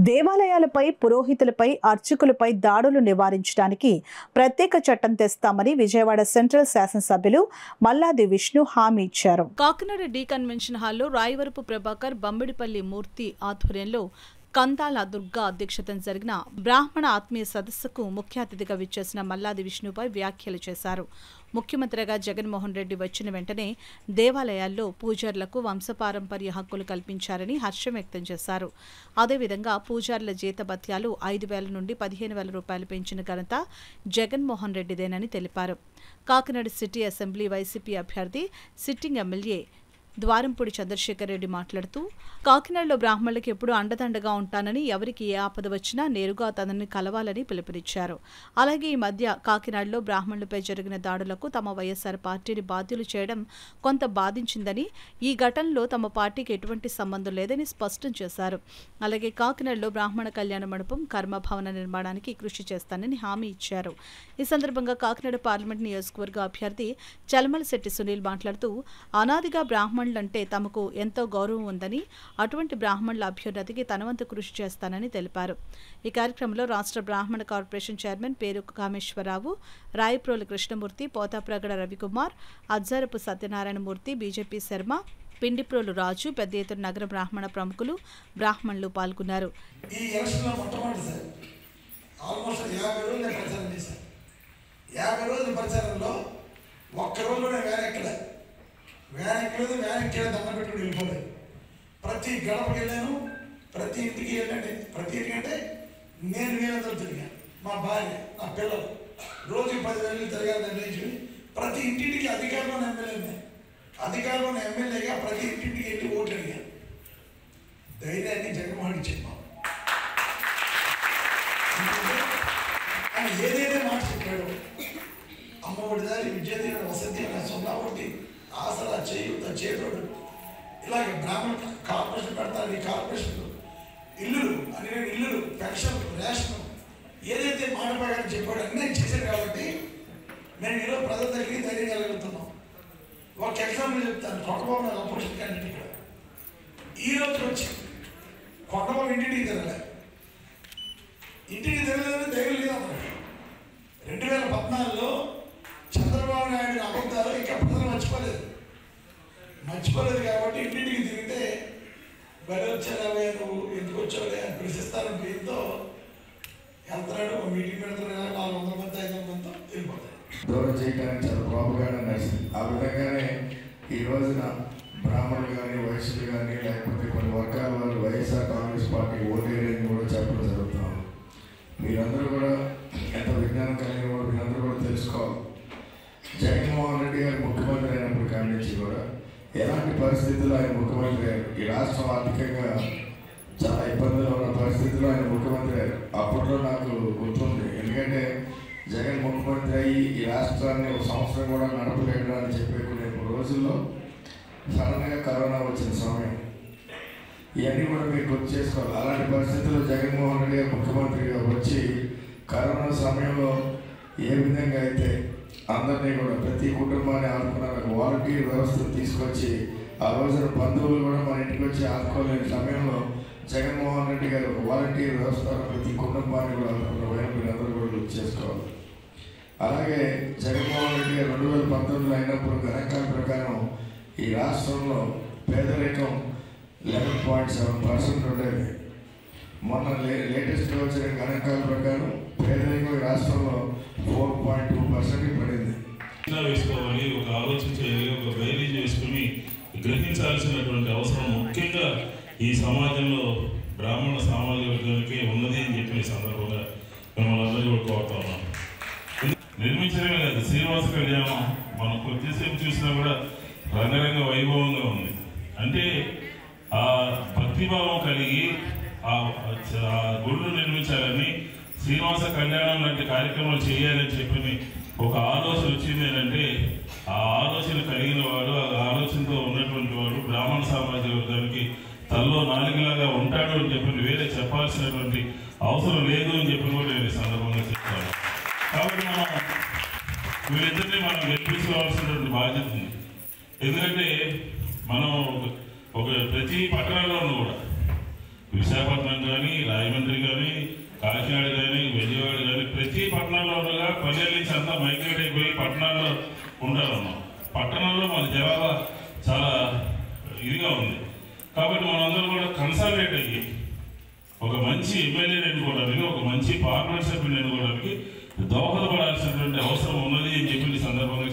దేవాలయాలపై పురోహితులపై అర్చకులపై దాడులు నివారించడానికి ప్రత్యేక చట్టం తెస్తామని విజయవాడ సెంట్రల్ శాసనసభ్యులు మల్లాది విష్ణు హామీ ఇచ్చారు. కాకినాడ డి కన్వెన్షన్ హాల్లో రాయవరపు ప్రభాకర్, బమ్మిడిపల్లి మూర్తి ఆధ్వర్యంలో కందాల దుర్గా అధ్యక్షతన జరిగిన బ్రాహ్మణ ఆత్మీయ సదస్సుకు ముఖ్య అతిథిగా విచ్చేసిన మల్లాది విష్ణుపై వ్యాఖ్యలు చేశారు. ముఖ్యమంత్రిగా జగన్మోహన్ రెడ్డి వచ్చిన వెంటనే దేవాలయాల్లో పూజారులకు వంశపారంపర్య హక్కులు కల్పించారని హర్షం వ్యక్తం చేశారు. అదేవిధంగా పూజారుల జీతభత్యాలు 5,000 నుండి 15,000 రూపాయలు పెంచిన ఘనత జగన్మోహన్ రెడ్డిదేనని తెలిపారు. కాకినాడ సిటీ అసెంబ్లీ వైసీపీ అభ్యర్థి సిట్టింగ్ ఎమ్మెల్యే ద్వారంపూడి చంద్రశేఖర్ రెడ్డి మాట్లాడుతూ, కాకినాడలో బ్రాహ్మణులకు ఎప్పుడూ అండదండగా ఉంటానని, ఎవరికి ఏ ఆపద వచ్చినా నేరుగా తనని కలవాలని పిలుపునిచ్చారు. అలాగే ఈ మధ్య కాకినాడలో బ్రాహ్మణులపై జరిగిన దాడులకు తమ వైఎస్ఆర్ పార్టీని బాధ్యులు చేయడం కొంత బాధించిందని, ఈ ఘటనలో తమ పార్టీకి ఎటువంటి సంబంధం లేదని స్పష్టం చేశారు. అలాగే కాకినాడలో బ్రాహ్మణ కళ్యాణ మండపం, కర్మభవన నిర్మాణానికి కృషి చేస్తానని హామీ ఇచ్చారు. ఈ సందర్భంగా కాకినాడ పార్లమెంట్ నియోజకవర్గ అభ్యర్థి చలమలశెట్టి సునీల్ మాట్లాడుతూ, అనాదిగా బ్రాహ్మణులంటే తమకు ఎంతో గౌరవం ఉందని, అటువంటి బ్రాహ్మణుల అభ్యున్నతికి తనవంతు కృషి చేస్తానని తెలిపారు. ఈ కార్యక్రమంలో రాష్ట్ర బ్రాహ్మణ కార్పొరేషన్ చైర్మన్ పేరు కామేశ్వరరావు, రాయప్రోలు కృష్ణమూర్తి, పోతాప్రగడ రవికుమార్, అజ్జరపు సత్యనారాయణమూర్తి, బీజేపీ శర్మ, పిండిప్రోలు రాజు, పెద్ద ఎత్తున నగర బ్రాహ్మణ ప్రముఖులు, బ్రాహ్మణులు పాల్గొన్నారు. దండ పెట్టుకుని వెళ్ళిపోలేదు. ప్రతి గడపకి వెళ్ళాను, ప్రతి ఇంటికి వెళ్ళండి. ప్రతి ఇంటికి అంటే నేను వీళ్ళతో తిరిగాను, మా భార్య, నా పిల్లలు రోజు 10,000 తిరగాలి నిర్ణయించి ప్రతి ఇంటింటికి అధికారంలో ఎమ్మెల్యేగా ప్రతి ఇంటింటికి వెళ్ళి ఓట్లు అడిగాను. ధైర్యాన్ని జగన్మోహన్ చెప్పాను. ఆయన ఏదైతే మాట చెప్పాడు, అమ్మఒడి దారి, విద్యాదీవెన, వసతి, సొంత ఒకటి, ఆసరా, చేయూత, చేతోడు, ఇలాగ బ్రాహ్మణ కార్పొరేషన్ పెడతారు. ఈ కార్పొరేషన్ ఇల్లులు, పెన్షన్, రేషన్, ఏదైతే మాట ప్రకారం చెప్పాడో అన్నీ చేశారు. కాబట్టి మేము ఈరోజు ప్రజల దగ్గరికి ధైర్యం కలుగుతున్నాం. ఒక ఎగ్జాంపుల్ చెప్తాను. కొండబాబు అపోజిషన్ క్యాండిడేట్ ఇక్కడ ఈరోజు వచ్చి కొండబాబు ఇంటికి తిరగలేదు ధైర్యం లేదు అన్నాడు. 2014లో చంద్రబాబు నాయుడు అబద్ధాలు ఇంకా ప్రజలు మర్చిపోలేదు కాబట్టి ఇంటింటికి తిరిగితే బలి వచ్చారావే, నువ్వు ఎందుకు వచ్చావులే అని ప్రశ్నిస్తారని పేరుతో వెళ్తున్నాడు. మీటింగ్ పెడతాడు, 400 మంది 500 మందితో వెళ్ళిపోతాడు. దూరం చేయడానికి చాలా ప్రాపగాండా నడిచింది. ఆ విధంగానే ఈ రోజున బ్రాహ్మణులు కానీ, వైశ్యులు కానీ, లేకపోతే కొన్ని వర్గాల వాళ్ళు వైఎస్ఆర్ కాంగ్రెస్ పార్టీ ఓటేయని కూడా చెప్పడం జరుగుతున్నాం. మీరందరూ కూడా ఎంత విజ్ఞానం కలిగిన కూడా మీరందరూ కూడా తెలుసుకోవాలి. జగన్మోహన్ రెడ్డి గారు ముఖ్యమంత్రి అయినప్పుడు కాడి నుంచి కూడా ఎలాంటి పరిస్థితుల్లో ఆయన ముఖ్యమంత్రి అయ్యారు. ఈ రాష్ట్రం ఆర్థికంగా చాలా ఇబ్బందులు ఉన్న పరిస్థితుల్లో ఆయన ముఖ్యమంత్రి అయ్యారు. అప్పట్లో నాకు గుర్తుంది. ఎందుకంటే జగన్ ముఖ్యమంత్రి అయ్యి ఈ రాష్ట్రాన్ని ఒక సంవత్సరం కూడా నడపలేడు అని చెప్పే కొన్ని రోజుల్లో సడన్గా కరోనా వచ్చిన సమయం, ఇవన్నీ కూడా మీరు గుర్తు చేసుకోవాలి. అలాంటి పరిస్థితుల్లో జగన్మోహన్ రెడ్డి గారు ముఖ్యమంత్రిగా వచ్చి కరోనా సమయంలో ఏ విధంగా అయితే అందరినీ కూడా ప్రతి కుటుంబాన్ని ఆదుకున్నారు. వాలంటీర్ వ్యవస్థను తీసుకొచ్చి ఆ రోజున బంధువులు కూడా మన ఇంటికి వచ్చి ఆదుకోలేని సమయంలో జగన్మోహన్ రెడ్డి గారు వాలంటీర్ వ్యవస్థ ప్రతి కుటుంబాన్ని కూడా ఆదుకున్న వైపు మీరందరూ కూడా గుర్తు చేసుకోవాలి. అలాగే జగన్మోహన్ రెడ్డి గారు 2019లో అయినప్పుడు గణాంకాల ప్రకారం ఈ రాష్ట్రంలో పేదరికం 11.7% ఉండేది. మొన్న లేటెస్ట్గా వచ్చిన గణాంకాల ప్రకారం పేదరికం ఈ రాష్ట్రంలో 4.2% పడింది. వేసుకోవాలి, ఒక ఆలోచన చేయాలి, ఒక బయలు చేసుకుని గ్రహించాల్సినటువంటి అవసరం ముఖ్యంగా ఈ సమాజంలో బ్రాహ్మణ సామాజిక వర్గానికి ఉన్నది అని చెప్పిన సందర్భంగా మిమ్మల్ని అందరూ కూడా కోరుతా ఉన్నాం. నిర్మించడమే కాదు, శ్రీనివాస కళ్యాణం మనం కొద్దిసేపు చూసినా కూడా రంగరంగ వైభవంగా ఉంది. అంటే ఆ భక్తిభావం కలిగి ఆ గుళ్ళు నిర్మించాలని, శ్రీనివాస కళ్యాణం లాంటి కార్యక్రమాలు చేయాలని చెప్పి ఒక ఆలోచన వచ్చింది. ఏంటంటే ఆ ఆలోచన కలిగిన వాడు, ఆ ఆలోచనతో ఉన్నటువంటి వాడు బ్రాహ్మణ సామాజిక వర్గానికి తల్లో నాలుగులాగా ఉంటాడు అని చెప్పి వేరే చెప్పాల్సినటువంటి అవసరం లేదు అని చెప్పి కూడా నేను ఈ సందర్భంగా చెప్తాను. కాబట్టి వీళ్ళిద్దరినీ మనం గెలిపించుకోవాల్సినటువంటి బాధ్యత ఉంది. ఎందుకంటే మనం ఒక ప్రతి పట్టణంలోనూ కూడా విశాఖపట్నం కానీ, రాయమండ్రి నుంచి అంతా మైగ్రేట్ అయిపోయి పట్టణాల్లో ఉండాలన్నాం. పట్టణాల్లో మన జనాభా చాలా ఇదిగా ఉంది. కాబట్టి మనందరం కూడా కన్సాలిడేట్ అయ్యి ఒక మంచి ఎమ్మెల్యేని ఎన్నుకోవడానికి, ఒక మంచి పార్లమెంట్ సభ్యుని ఎన్నుకోవడానికి దోహదపడాల్సినటువంటి అవసరం ఉన్నది అని చెప్పి ఈ సందర్భంగా